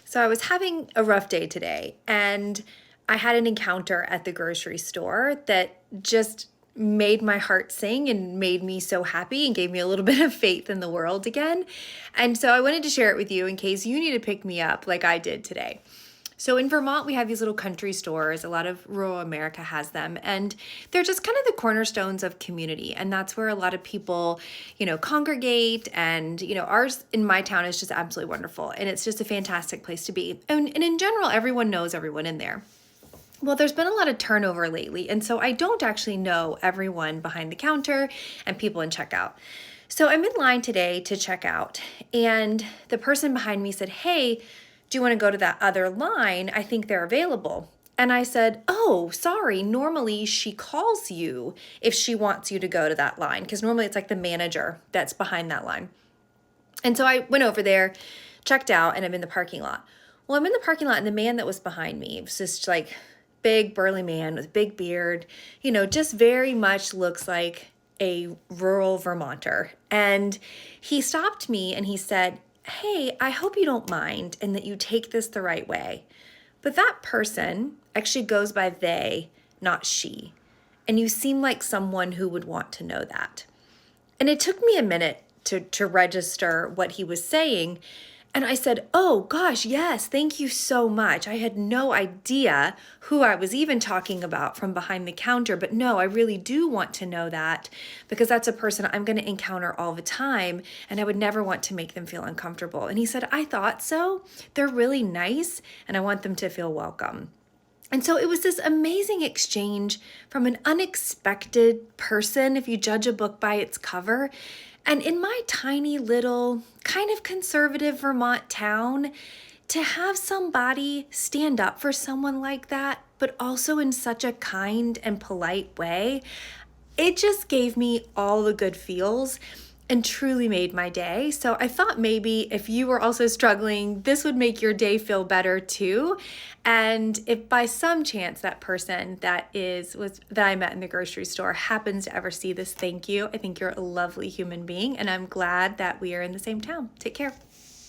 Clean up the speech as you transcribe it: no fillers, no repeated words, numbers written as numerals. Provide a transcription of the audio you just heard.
So I was having a rough day today, and I had an encounter at the grocery store that just made my heart sing and made me so happy and gave me a little bit of faith in the world again. And so I wanted to share it with you in case you need to pick me up like I did today. So in Vermont, we have these little country stores. A lot of rural America has them, and they're just kind of the cornerstones of community. And that's where a lot of people, congregate. And, ours in my town is just absolutely wonderful. And it's just a fantastic place to be. And in general, everyone knows everyone in there. Well, there's been a lot of turnover lately, and so I don't actually know everyone behind the counter and people in checkout. So I'm in line today to check out, and the person behind me said, "Hey, do you want to go to that other line? I think they're available." And I said, "Oh, sorry. Normally she calls you if she wants you to go to that line, because normally it's like the manager that's behind that line." And so I went over there, checked out, and I'm in the parking lot. Well, I'm in the parking lot, and the man that was behind me was just like big burly man with big beard, just very much looks like a rural Vermonter. And he stopped me and he said, "Hey, I hope you don't mind and that you take this the right way. But that person actually goes by they, not she. And you seem like someone who would want to know that." And it took me a minute to register what he was saying. And I said, "Oh gosh, yes, thank you so much. I had no idea who I was even talking about from behind the counter, but no, I really do want to know that because that's a person I'm going to encounter all the time, and I would never want to make them feel uncomfortable." And he said, "I thought so. They're really nice, and I want them to feel welcome." And so it was this amazing exchange from an unexpected person, if you judge a book by its cover. And in my tiny little kind of conservative Vermont town, to have somebody stand up for someone like that, but also in such a kind and polite way, it just gave me all the good feels and truly made my day. So I thought maybe if you were also struggling, this would make your day feel better too. And if by some chance that person that I met in the grocery store happens to ever see this, thank you. I think you're a lovely human being, and I'm glad that we are in the same town. Take care.